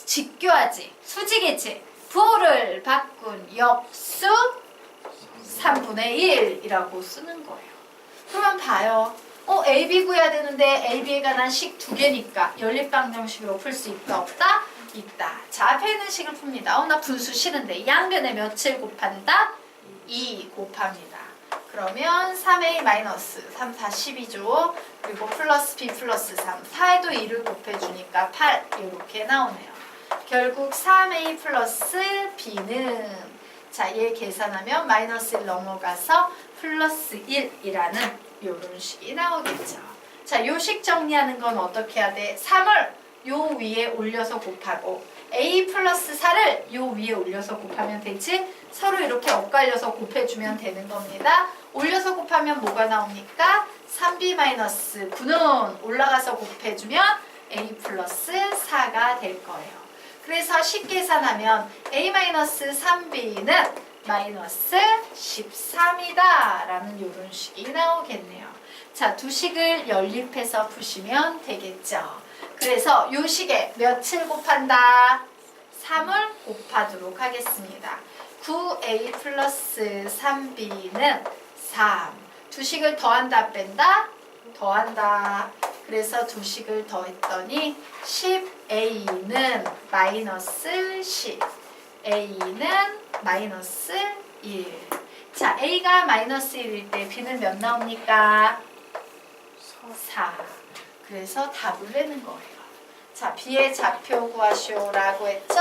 직교하지, 수직이지. 부호를 바꾼 역수 3분의 1이라고 쓰는 거예요. 그러면 봐요. AB 구해야 되는데 AB에 관한 식 두 개니까 연립방정식으로 풀 수 있다 없다? 있다. 자, 앞에 있는 식을 풉니다. 나 분수 싫은데 양변에 몇을 곱한다? 2 곱합니다. 그러면 3A 마이너스 3, 4, 12죠. 그리고 플러스 B 플러스 3, 4에도 2를 곱해주니까 8 이렇게 나오네요. 결국 3A 플러스 B는 자, 얘 계산하면 마이너스 1 넘어가서 플러스 1이라는 요런 식이 나오겠죠. 자, 요 식 정리하는 건 어떻게 해야 돼? 3을 요 위에 올려서 곱하고 A 플러스 4를 요 위에 올려서 곱하면 되지? 서로 이렇게 엇갈려서 곱해주면 되는 겁니다. 올려서 곱하면 뭐가 나옵니까? 3B 마이너스 9는 올라가서 곱해주면 A 플러스 4가 될 거예요. 그래서 식 계산하면 A-3B는 마이너스 13이다 라는 요런 식이 나오겠네요. 자, 두 식을 연립해서 푸시면 되겠죠. 그래서 요 식에 몇을 곱한다? 3을 곱하도록 하겠습니다. 9A 플러스 3B는 3. 두 식을 더한다 뺀다? 더한다. 그래서 두 식을 더했더니 10A는 마이너스 10. A는 마이너스 1. 자, A가 마이너스 1일 때 B는 몇 나옵니까? 4. 그래서 답을 내는 거예요. 자, B의 좌표 구하시오라고 했죠?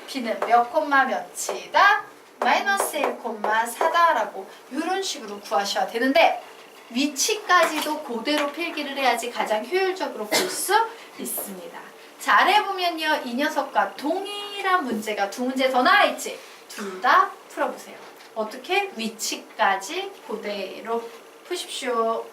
B는 몇 콤마 몇이다? 마이너스 1 콤마 4다라고 이런 식으로 구하셔야 되는데 위치까지도 그대로 필기를 해야지 가장 효율적으로 볼 수 있습니다. 자, 아래 보면요. 이 녀석과 동일한 문제가 두 문제 더 나와 있지? 둘 다 풀어보세요. 어떻게? 위치까지 그대로 푸십시오.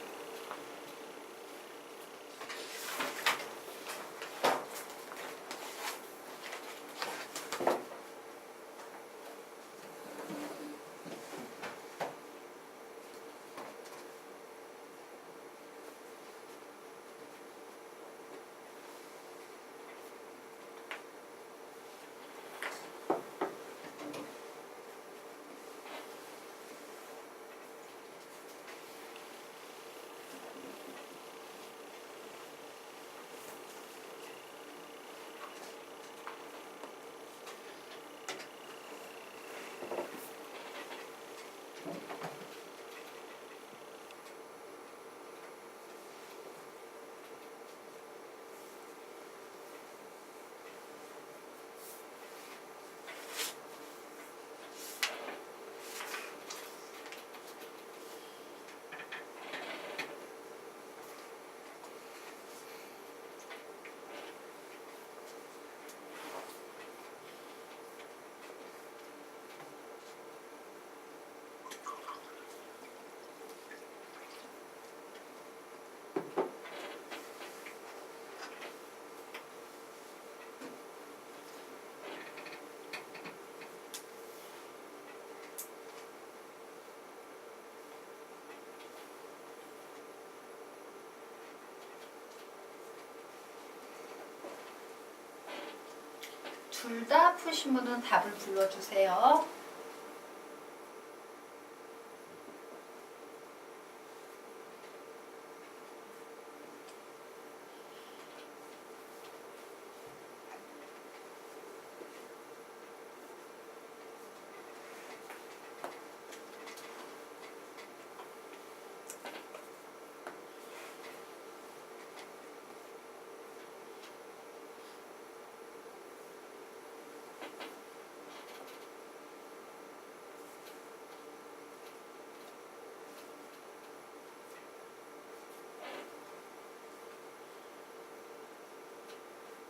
둘 다 푸신 분은 답을 불러주세요.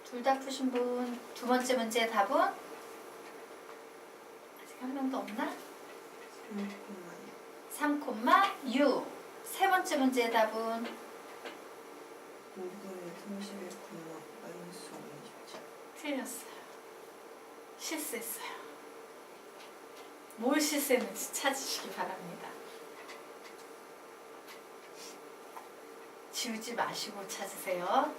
둘 다 푸신 분, 두 번째 문제의 답은? 아직 한 명도 없나? 3,6. 세 번째 문제의 답은? 5분의 31, 마이너스 57. 틀렸어요. 실수했어요. 뭘 실수했는지 찾으시기 바랍니다. 지우지 마시고 찾으세요.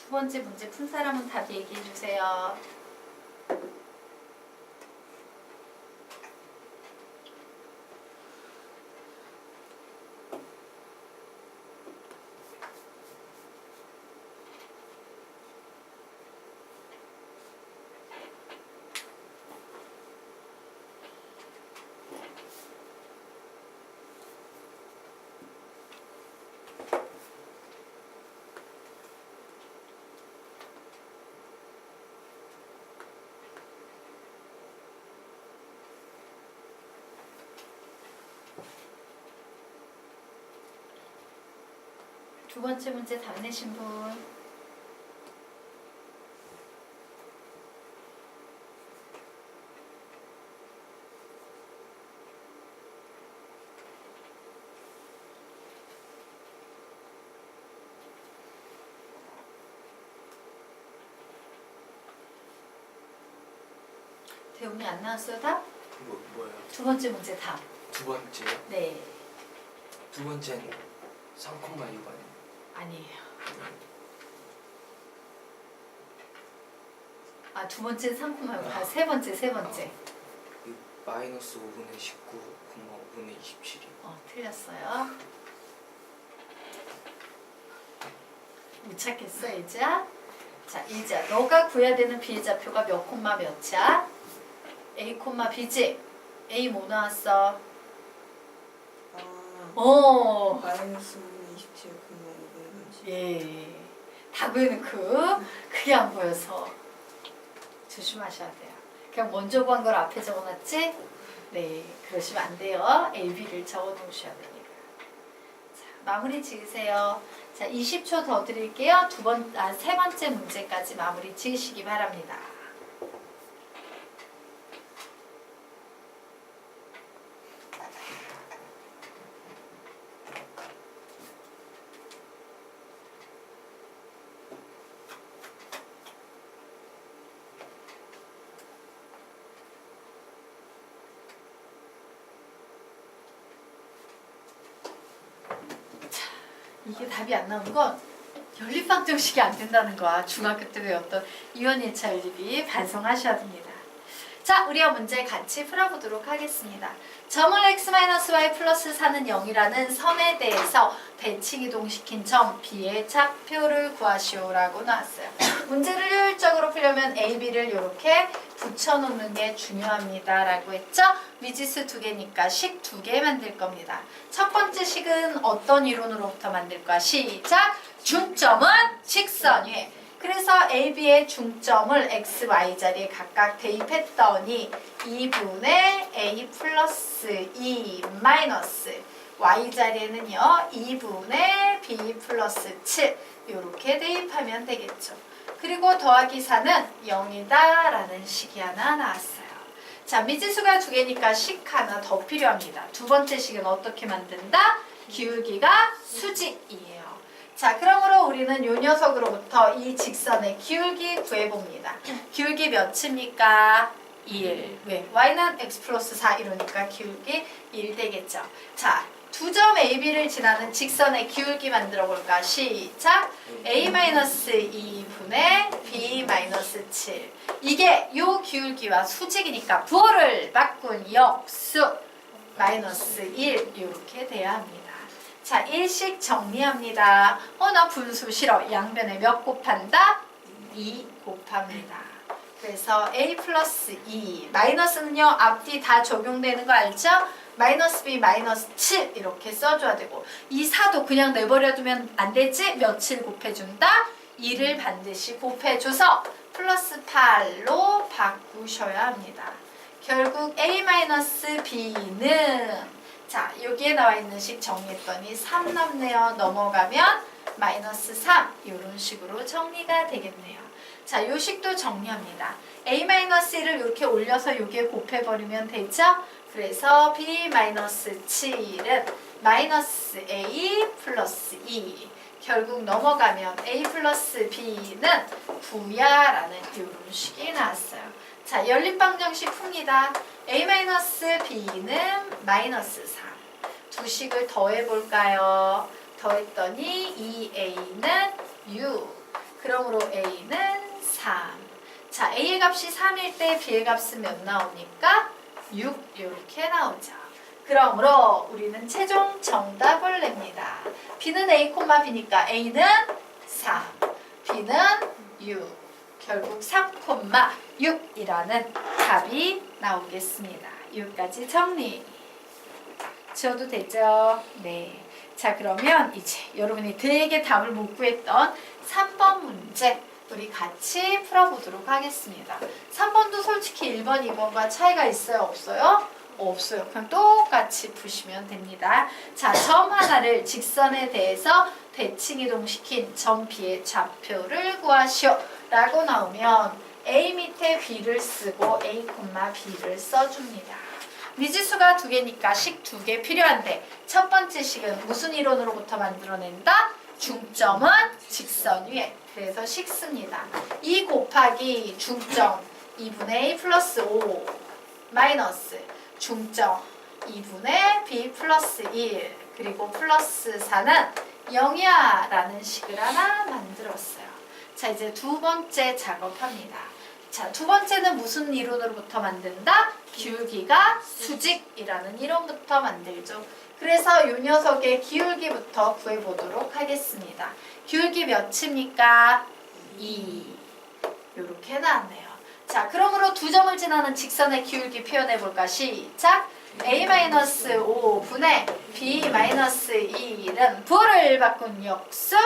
두 번째 문제 푼 사람은 답 얘기해 주세요. 두 번째 문제 답 내신 분. 대웅이 안 나왔어요 답? 뭐예요? 두 번째 문제 답. 두 번째요? 네. 두 번째는 3,6 아니에요? 아니에요. 아, 두 번째는 3,6. 세 번째. 그 마이너스 5분의 19, 5분의 27이요. 틀렸어요. 못 찾겠어, 이제야? 자, 이제야. 너가 구해야 되는 비례좌표가 몇 콤마 몇이야? A 콤마 B지? A 뭐 나왔어? 아, 마이너스 27, 530. 예. 답은 그게 안 보여서 조심하셔야 돼요. 그냥 먼저 구한 걸 앞에 적어놨지? 네, 그러시면 안 돼요. A, B를 적어 놓으셔야 되니까. 자, 마무리 지으세요. 자, 20초 더 드릴게요. 세 번째 문제까지 마무리 지으시기 바랍니다. 이게 답이 안 나온 건 연립방정식이 안 된다는 거야. 중학교 때 배웠던 이원 1차 연립이 반성하셔야 됩니다. 자, 우리가 문제 같이 풀어보도록 하겠습니다. 점을 x-y 플러스 4는 0이라는 선에 대해서 대칭 이동시킨 점 B의 좌표를 구하시오라고 나왔어요. 문제를 효율적으로 풀려면 A, B를 이렇게 붙여놓는 게 중요합니다. 라고 했죠? 미지수 2개니까 식 2개 만들 겁니다. 첫 번째 식은 어떤 이론으로부터 만들 거야? 시작! 중점은 직선 위에. 그래서 A, B의 중점을 X, Y 자리에 각각 대입했더니 2분의 A 플러스 2 마이너스 Y 자리에는요 2분의 B 플러스 7 이렇게 대입하면 되겠죠. 그리고 더하기 4는 0이다 라는 식이 하나 나왔어요. 자, 미지수가 2개니까 식 하나 더 필요합니다. 두 번째 식은 어떻게 만든다? 기울기가 수직이에요. 자, 그러므로 우리는 이 녀석으로부터 이 직선의 기울기 구해봅니다. 기울기 몇입니까? 1. 왜? y는 x 플러스 4 이러니까 기울기 1 되겠죠. 자, 두 점 AB를 지나는 직선의 기울기 만들어 볼까? 시작! A-2분의 B-7 이게 요 기울기와 수직이니까 부호를 바꾼 역수 마이너스 1 이렇게 돼야 합니다. 자, 일식 정리합니다. 나 분수 싫어. 양변에 몇 곱한다? 2 곱합니다. 그래서 A 플러스 2 마이너스는요 앞뒤 다 적용되는 거 알죠? 마이너스 B 마이너스 7 이렇게 써줘야 되고 이 4도 그냥 내버려두면 안 되지? 며칠 곱해준다? 2를 반드시 곱해줘서 플러스 8로 바꾸셔야 합니다. 결국 A 마이너스 B는 자, 여기에 나와 있는 식 정리했더니 3 남네요. 넘어가면 마이너스 3 이런 식으로 정리가 되겠네요. 자, 요 식도 정리합니다. A-1을 이렇게 올려서 여기에 곱해버리면 되죠? 그래서 B-7은 마이너스 A 플러스 2 결국 넘어가면 A 플러스 B는 9야 라는 이런 식이 나왔어요. 자, 연립방정식 풉니다. A-B는 마이너스 3. 두 식을 더해볼까요? 더했더니 2A는 6. 그러므로 A는 3. 자, A의 값이 3일 때 B의 값은 몇 나옵니까? 6 이렇게 나오죠. 그러므로 우리는 최종 정답을 냅니다. B는 A, B니까 A는 3, B는 6. 결국 3,6이라는 답이 나오겠습니다. 여기까지 정리. 지워도 되죠? 네. 자, 그러면 이제 여러분이 되게 답을 못 구했던 3번 문제 우리 같이 풀어보도록 하겠습니다. 3번도 솔직히 1번, 2번과 차이가 있어요? 없어요? 없어요. 그냥 똑같이 푸시면 됩니다. 자, 점 하나를 직선에 대해서 대칭 이동시킨 점 B의 좌표를 구하시오 라고 나오면 A 밑에 B를 쓰고 A, B를 써줍니다. 미지수가 2개니까 식 2개 필요한데 첫 번째 식은 무슨 이론으로부터 만들어낸다? 중점은 직선 위에. 그래서 식 씁니다. 2 곱하기 중점 2분의 A 플러스 5 마이너스 중점 2분의 B 플러스 1 그리고 플러스 4는 0이야 라는 식을 하나 만들었어요. 자, 이제 두 번째 작업합니다. 자, 두 번째는 무슨 이론으로부터 만든다? 기울기가 수직이라는 이론부터 만들죠. 그래서 이 녀석의 기울기부터 구해보도록 하겠습니다. 기울기 몇입니까? 2. 이렇게 나왔네요. 자, 그러므로 두 점을 지나는 직선의 기울기 표현해볼까? 시작! A-5분의 B-2는 부호를 바꾼 역수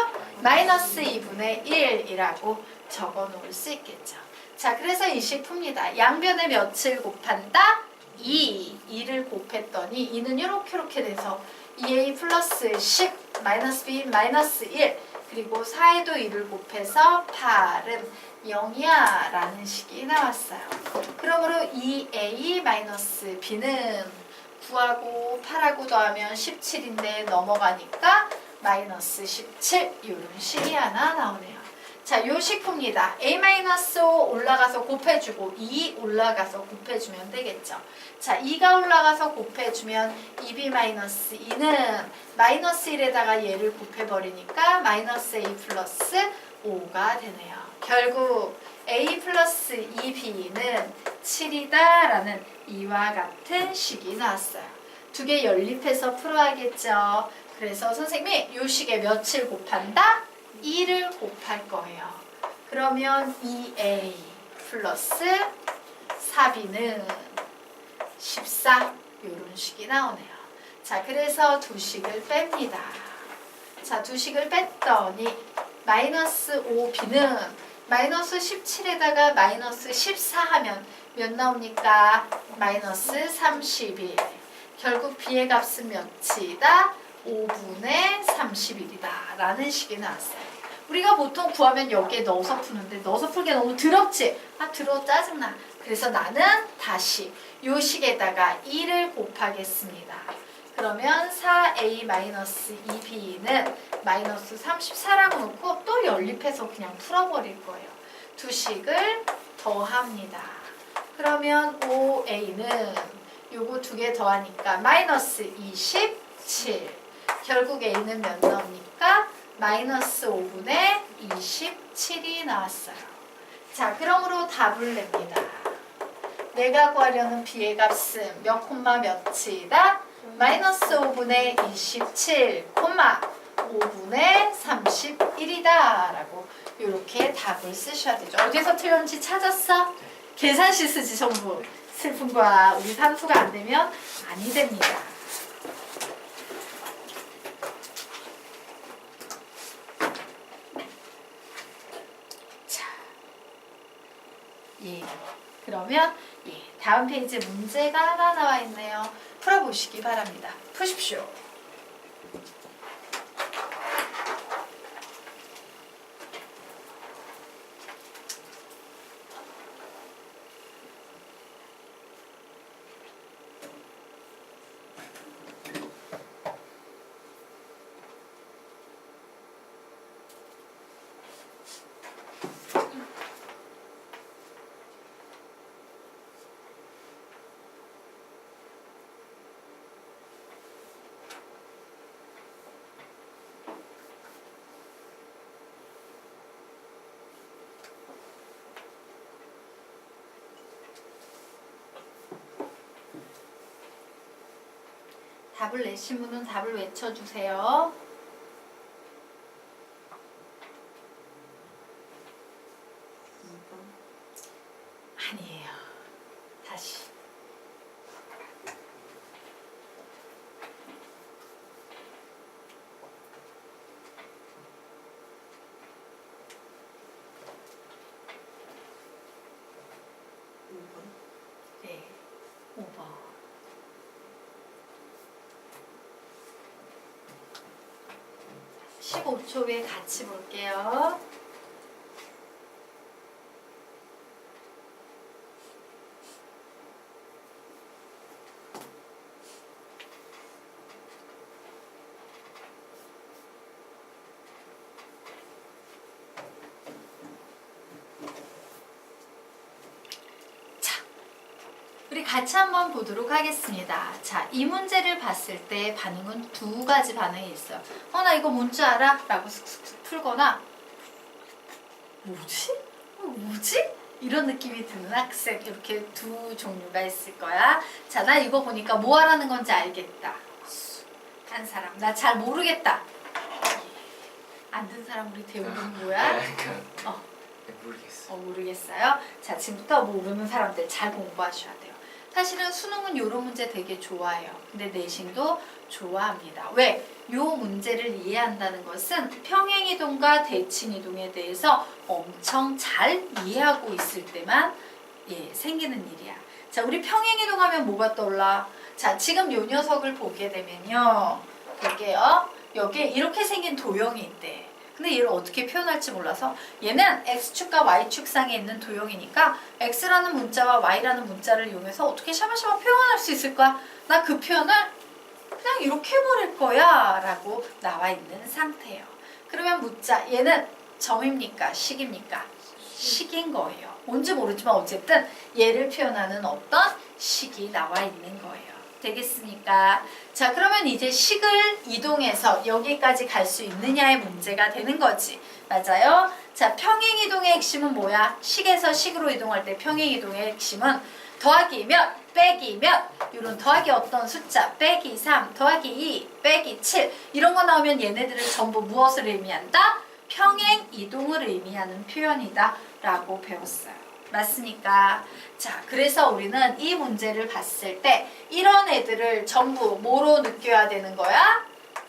마이너스 2분의 1이라고 적어놓을 수 있겠죠. 자, 그래서 이 식 풉니다. 양변에 몇을 곱한다? 2를 곱했더니 2는 이렇게 돼서 2A 플러스 10 마이너스 B 마이너스 1 그리고 4에도 2를 곱해서 8은 0이야 라는 식이 나왔어요. 그러므로 2A 마이너스 B는 9하고 8하고 더하면 17인데 넘어가니까 마이너스 17 이런 식이 하나 나오네요. 자, 요 식품입니다. A-5 올라가서 곱해주고 2 올라가서 곱해주면 되겠죠. 자, 2가 올라가서 곱해주면 2B-2는 마이너스 1에다가 얘를 곱해버리니까 마이너스 A 플러스 5가 되네요. 결국 A 플러스 2B는 7이다 라는 이와 같은 식이 나왔어요. 두 개 연립해서 풀어야겠죠. 그래서 선생님이 요 식에 몇을 곱한다? 2를 곱할 거예요. 그러면 2A 플러스 4B는 14 이런 식이 나오네요. 자, 그래서 두 식을 뺍니다. 자, 두 식을 뺐더니 마이너스 5B는 마이너스 17에다가 마이너스 14 하면 몇 나옵니까? 마이너스 31. 결국 B의 값은 몇이다? 5분의 31이다 라는 식이 나왔어요. 우리가 보통 구하면 여기에 넣어서 푸는데 넣어서 풀기 너무 더럽지? 아, 더러워 짜증나. 그래서 나는 다시 요 식에다가 2를 곱하겠습니다. 그러면 4A-2B는 마이너스 34라고 놓고 또 연립해서 그냥 풀어버릴 거예요. 두 식을 더합니다. 그러면 5A는 요거 두 개 더하니까 마이너스 27. 결국 A는 몇 나옵니까? 마이너스 5분의 27이 나왔어요. 자, 그러므로 답을 냅니다. 내가 구하려는 B의 값은 몇 콤마 몇이다? 마이너스 5분의 27 콤마 5분의 31이다 라고 이렇게 답을 쓰셔야 되죠. 어디서 틀렸는지 찾았어? 계산시 쓰지 전부. 슬픈 거야. 우리 산수가 안 되면 아니 됩니다. 자, 예. 그러면 예, 다음 페이지에 문제가 하나 나와 있네요. 풀어보시기 바랍니다. 푸십시오. 답을 내신 분은 답을 외쳐주세요. 2번. 아니에요. 다시. 네, 5번. 15초 후에 같이 볼게요. 우리 같이 한번 보도록 하겠습니다. 자, 이 문제를 봤을 때 반응은 두 가지 반응이 있어요. 나 이거 뭔지 알아? 라고 슥슥슥 풀거나 뭐지? 뭐지? 이런 느낌이 드는 학생, 이렇게 두 종류가 있을 거야. 자, 나 이거 보니까 뭐 하라는 건지 알겠다. 한 사람, 나 잘 모르겠다. 안 든 사람 우리 대우는 뭐야? 모르겠어. 모르겠어요? 자, 지금부터 모르는 사람들 잘 공부하셔야 돼요. 사실은 수능은 이런 문제 되게 좋아해요. 근데 내신도 좋아합니다. 왜? 이 문제를 이해한다는 것은 평행이동과 대칭이동에 대해서 엄청 잘 이해하고 있을 때만 생기는 일이야. 자, 우리 평행이동하면 뭐가 떠올라? 자, 지금 이 녀석을 보게 되면요. 볼게요. 여기에 이렇게 생긴 도형이 있대. 근데 얘를 어떻게 표현할지 몰라서 얘는 X축과 Y축상에 있는 도형이니까 X라는 문자와 Y라는 문자를 이용해서 어떻게 샤바샤바 표현할 수 있을 거야? 나 그 표현을 그냥 이렇게 해버릴 거야 라고 나와 있는 상태예요. 그러면 묻자, 얘는 점입니까? 식입니까? 식인 거예요. 뭔지 모르지만 어쨌든 얘를 표현하는 어떤 식이 나와 있는 거예요. 되겠습니까? 자, 그러면 이제 식을 이동해서 여기까지 갈 수 있느냐의 문제가 되는 거지. 맞아요? 자, 평행이동의 핵심은 뭐야? 식에서 식으로 이동할 때 평행이동의 핵심은 더하기 몇, 빼기 몇, 이런 더하기 어떤 숫자, 빼기 3, 더하기 2, 빼기 7 이런 거 나오면 얘네들을 전부 무엇을 의미한다? 평행이동을 의미하는 표현이다 라고 배웠어요. 맞습니까? 자, 그래서 우리는 이 문제를 봤을 때 이런 애들을 전부 뭐로 느껴야 되는 거야?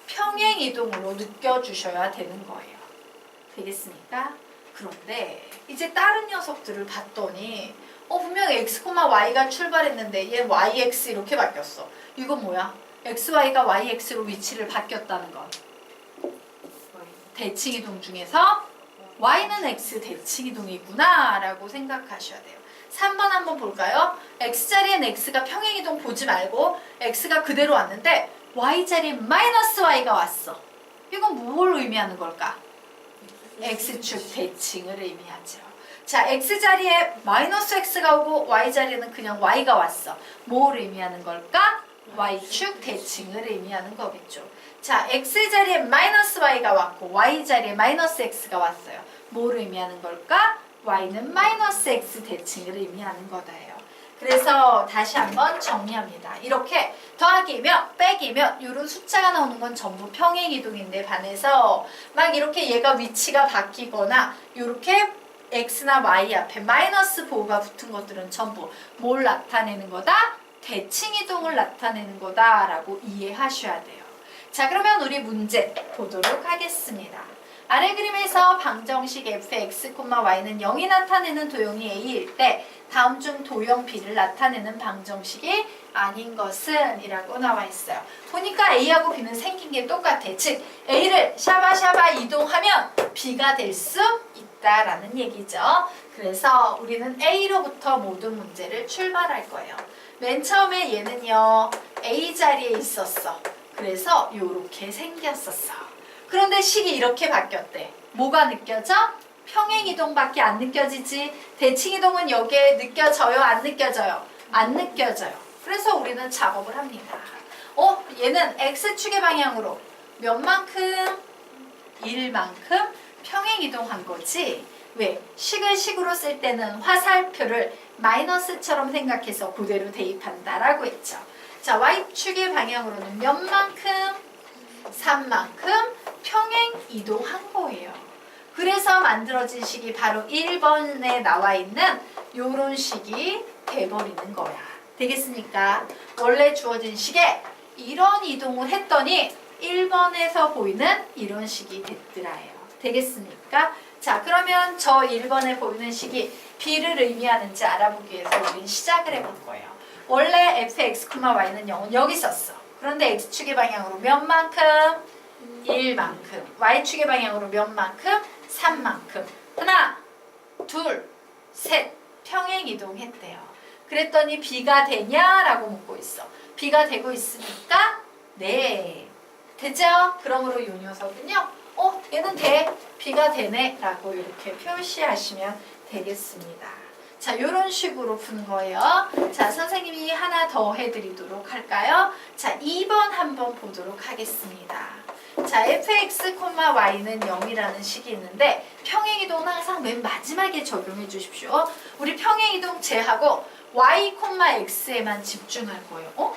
평행이동으로 느껴주셔야 되는 거예요. 되겠습니까? 그런데 이제 다른 녀석들을 봤더니 분명 x, y가 출발했는데 얘 yx 이렇게 바뀌었어. 이건 뭐야? xy가 yx로 위치를 바뀌었다는 것. 대칭이동 중에서 y는 x 대칭이동이구나 라고 생각하셔야 돼요. 3번 한번 볼까요? x자리엔 x가 평행이동 보지 말고 x가 그대로 왔는데 y자리에 마이너스 y가 왔어. 이건 뭘 의미하는 걸까? x축 대칭을 의미하죠. 자, x자리에 마이너스 x가 오고 y자리에는 그냥 y가 왔어. 뭘 의미하는 걸까? y축 대칭을 의미하는 거겠죠. 자, x자리에 마이너스 y가 왔고 y자리에 마이너스 x가 왔어요. 뭘 의미하는 걸까? y는 마이너스 x 대칭을 의미하는 거다예요. 그래서 다시 한번 정리합니다. 이렇게 더하기 몇, 빼기 몇 이런 숫자가 나오는 건 전부 평행이동인데 반해서 막 이렇게 얘가 위치가 바뀌거나 이렇게 x나 y 앞에 마이너스 보호가 붙은 것들은 전부 뭘 나타내는 거다? 대칭이동을 나타내는 거다라고 이해하셔야 돼요. 자, 그러면 우리 문제 보도록 하겠습니다. 아래 그림에서 방정식 fx, y는 0이 나타내는 도형이 a일 때 다음 중 도형 b를 나타내는 방정식이 아닌 것은? 이라고 나와 있어요. 보니까 a하고 b는 생긴 게 똑같아. 즉 a를 샤바샤바 이동하면 b가 될 수 있다라는 얘기죠. 그래서 우리는 a로부터 모든 문제를 출발할 거예요. 맨 처음에 얘는요 a 자리에 있었어. 그래서 요렇게 생겼었어. 그런데 식이 이렇게 바뀌었대. 뭐가 느껴져? 평행이동밖에 안 느껴지지. 대칭이동은 여기에 느껴져요? 안 느껴져요? 안 느껴져요. 그래서 우리는 작업을 합니다. 얘는 x축의 방향으로 몇만큼? 1만큼 평행이동한 거지. 왜? 식을 식으로 쓸 때는 화살표를 마이너스처럼 생각해서 그대로 대입한다라고 했죠. 자, y축의 방향으로는 몇만큼? 3만큼 평행 이동한 거예요. 그래서 만들어진 식이 바로 1번에 나와 있는 요런 식이 돼버리는 거야. 되겠습니까? 원래 주어진 식에 이런 이동을 했더니 1번에서 보이는 이런 식이 됐더라요. 되겠습니까? 자, 그러면 저 1번에 보이는 식이 B를 의미하는지 알아보기 위해서 우린 시작을 해볼 거예요. 원래 fx, y는 0은 여기 있었어. 그런데 x축의 방향으로 몇만큼? 1만큼. y축의 방향으로 몇만큼? 3만큼. 하나, 둘, 셋. 평행 이동했대요. 그랬더니 B가 되냐라고 묻고 있어. B가 되고 있으니까 네. 되죠? 그러므로 이 녀석은요. 얘는 돼. B가 되네. 라고 이렇게 표시하시면 되겠습니다. 자, 요런 식으로 푸는 거예요. 자, 선생님이 하나 더 해드리도록 할까요? 자, 2번 한번 보도록 하겠습니다. 자, fx, y는 0이라는 식이 있는데 평행이동은 항상 맨 마지막에 적용해 주십시오. 우리 평행이동 제하고 y, x에만 집중할 거예요.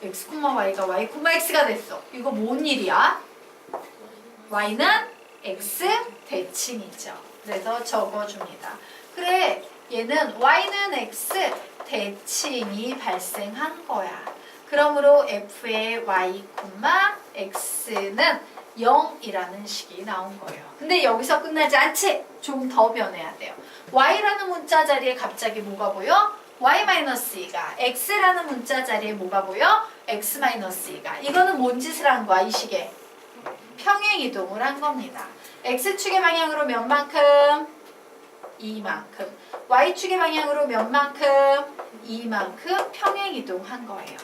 x, y가 y, x가 됐어. 이거 뭔 일이야? y는 x 대칭이죠. 그래서 적어줍니다. 그래, 얘는 y는 x 대칭이 발생한 거야. 그러므로 f의 y, x는 0이라는 식이 나온 거예요. 근데 여기서 끝나지 않지? 조금 더 변해야 돼요. y라는 문자 자리에 갑자기 뭐가 보여? y-2가. x라는 문자 자리에 뭐가 보여? x-2가. 이거는 뭔 짓을 한 거야, 이 식에? 평행 이동을 한 겁니다. x축의 방향으로 몇만큼? 2만큼. y축의 방향으로 몇만큼? 2만큼 평행 이동한 거예요.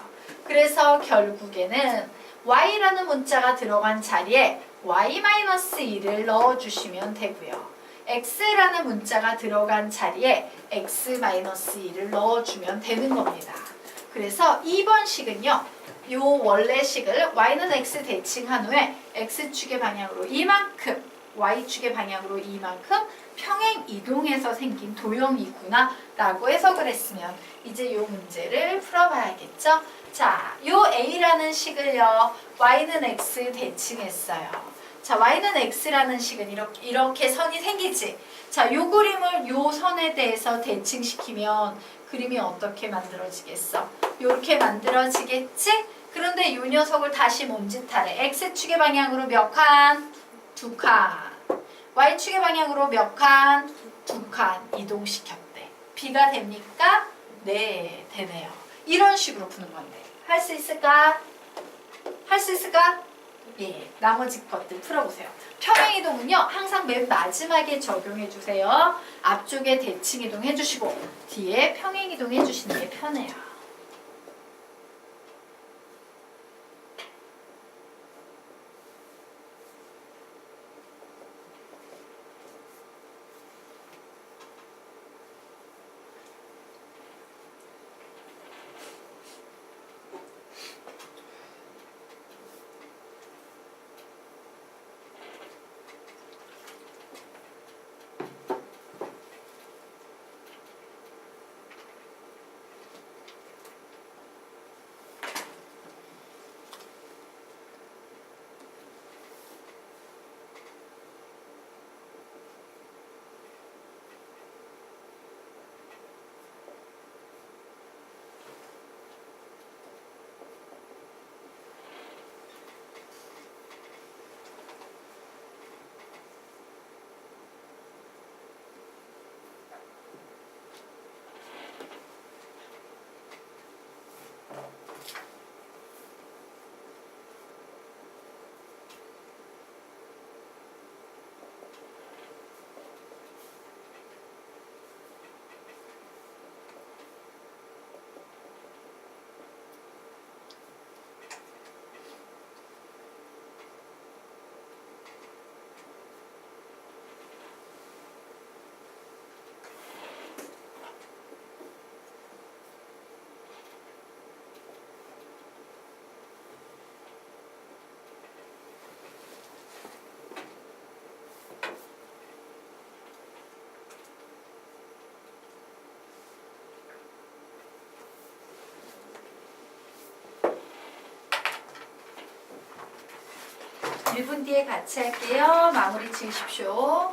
그래서 결국에는 y라는 문자가 들어간 자리에 y-2를 넣어주시면 되고요. x라는 문자가 들어간 자리에 x-2를 넣어주면 되는 겁니다. 그래서 2번 식은요. 요 원래 식을 y는 x 대칭한 후에 x축의 방향으로 이만큼, y축의 방향으로 이만큼 평행 이동해서 생긴 도형이구나 라고 해석을 했으면 이제 요 문제를 풀어봐야겠죠. 자, 요 a라는 식을요. y는 x 대칭했어요. 자, y는 x라는 식은 이렇게 선이 생기지. 자, 요 그림을 요 선에 대해서 대칭시키면 그림이 어떻게 만들어지겠어? 요렇게 만들어지겠지? 그런데 요 녀석을 다시 몸짓하래. x축의 방향으로 몇 칸? 2칸. y축의 방향으로 몇 칸? 2칸 이동시켰대. B가 됩니까? 네, 되네요. 이런 식으로 푸는 건데. 할 수 있을까? 할 수 있을까? 예, 나머지 것들 풀어보세요. 평행이동은요, 항상 맨 마지막에 적용해주세요. 앞쪽에 대칭이동 해주시고, 뒤에 평행이동 해주시는 게 편해요. 1분 뒤에 같이 할게요. 마무리 지으십시오.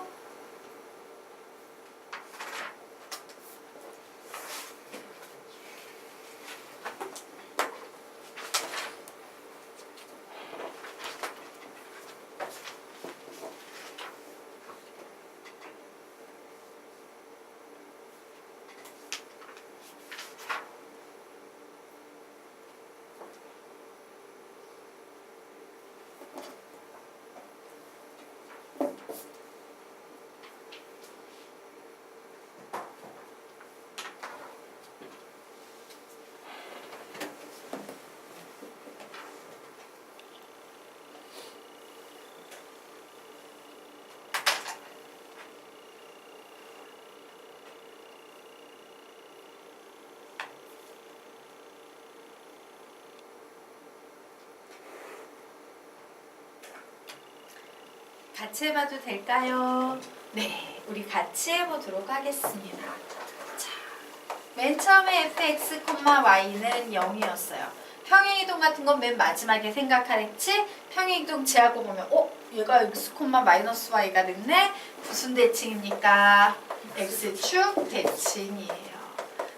같이 해봐도 될까요? 네, 우리 같이 해보도록 하겠습니다. 자, 맨 처음에 fx, y는 0이었어요. 평행이동 같은 건 맨 마지막에 생각하랬지? 평행이동 제하고 보면 얘가 x, y가 됐네? 무슨 대칭입니까? x축 대칭이에요.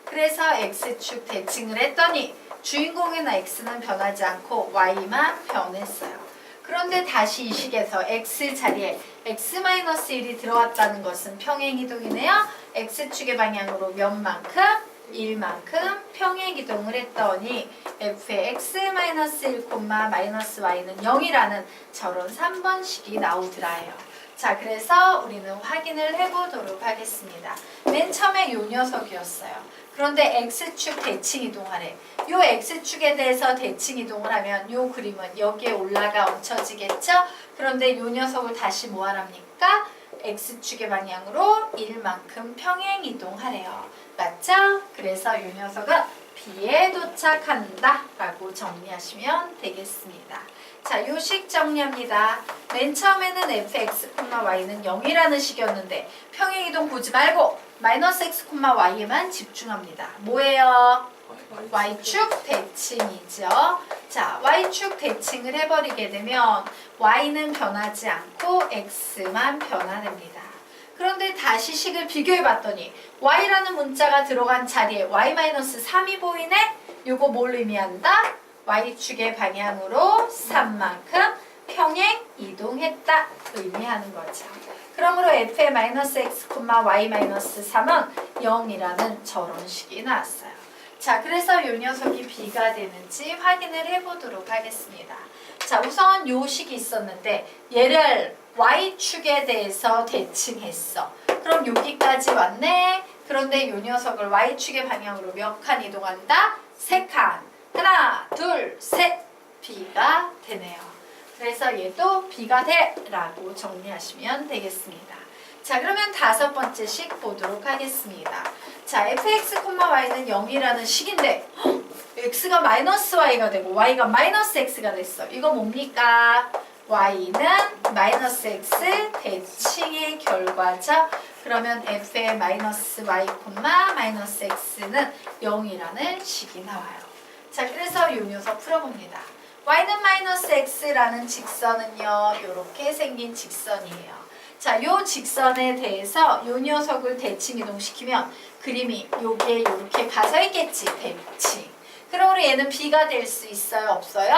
그래서 x축 대칭을 했더니 주인공인 x는 변하지 않고 y만 변했어요. 그런데 다시 이 식에서 x 자리에 x-1이 들어왔다는 것은 평행이동이네요. x축의 방향으로 몇만큼? 1만큼 평행이동을 했더니 f의 x-1, y는 0이라는 저런 3번식이 나오더라요. 자, 그래서 우리는 확인을 해보도록 하겠습니다. 맨 처음에 요 녀석이었어요. 그런데 x축 대칭 이동하래. 요 x축에 대해서 대칭 이동을 하면 요 그림은 여기에 올라가 얹혀지겠죠? 그런데 요 녀석을 다시 뭐 하랍니까? x축의 방향으로 1만큼 평행 이동하래요. 맞죠? 그래서 요 녀석은 B에 도착한다 라고 정리하시면 되겠습니다. 자, 요 식 정리합니다. 맨 처음에는 fx, y는 0이라는 식이었는데 평행이동 보지 말고 마이너스 x, y에만 집중합니다. 뭐예요? y축 대칭이죠. 자, y축 대칭을 해버리게 되면 y는 변하지 않고 x만 변화됩니다. 그런데 다시 식을 비교해봤더니 y라는 문자가 들어간 자리에 y-3이 보이네? 요거 뭘 의미한다? y축의 방향으로 3만큼 평행 이동했다 의미하는 거죠. 그러므로 f의 -x, y-3은 0이라는 저런 식이 나왔어요. 자, 그래서 요 녀석이 b가 되는지 확인을 해보도록 하겠습니다. 자, 우선 요 식이 있었는데 얘를 y축에 대해서 대칭했어. 그럼 여기까지 왔네. 그런데 요 녀석을 y축의 방향으로 몇 칸 이동한다? 3칸. 하나, 둘, 셋. b가 되네요. 그래서 얘도 b가 돼 라고 정리하시면 되겠습니다. 자, 그러면 다섯 번째 식 보도록 하겠습니다. 자, fx, y는 0이라는 식인데 x가 -y가 되고 y가 -x가 됐어. 이거 뭡니까? y는 -x 대칭의 결과죠. 그러면 f의 -y, -x는 0이라는 식이 나와요. 자, 그래서 이 녀석 풀어봅니다. y는 -x라는 직선은요, 이렇게 생긴 직선이에요. 자, 요 직선에 대해서 요 녀석을 대칭 이동시키면 그림이 요게 이렇게 가서 있겠지, 대칭. 그러므로 얘는 b가 될 수 있어요, 없어요?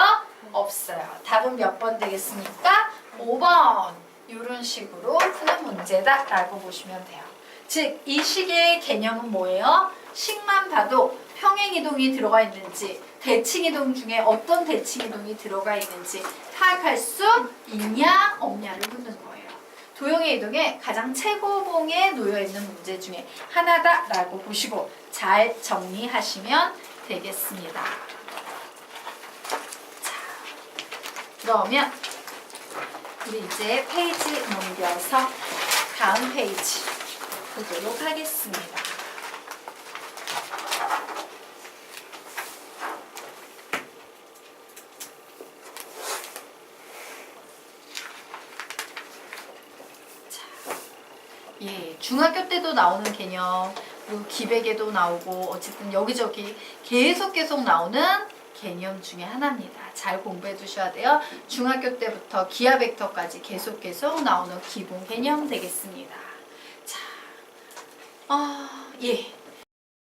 없어요. 답은 몇 번 되겠습니까? 5번. 이런 식으로 푸는 문제다 라고 보시면 돼요. 즉, 이 식의 개념은 뭐예요? 식만 봐도 평행이동이 들어가 있는지 대칭이동 중에 어떤 대칭이동이 들어가 있는지 파악할 수 있냐 없냐를 묻는 거예요. 도형의 이동에 가장 최고봉에 놓여있는 문제 중에 하나다라고 보시고 잘 정리하시면 되겠습니다. 자, 그러면 우리 이제 페이지 넘겨서 다음 페이지 보도록 하겠습니다. 예, 중학교 때도 나오는 개념, 그리고 기백에도 나오고 어쨌든 여기저기 계속 나오는 개념 중에 하나입니다. 잘 공부해 두셔야 돼요. 중학교 때부터 기하 벡터까지 계속 나오는 기본 개념 되겠습니다. 자, 예.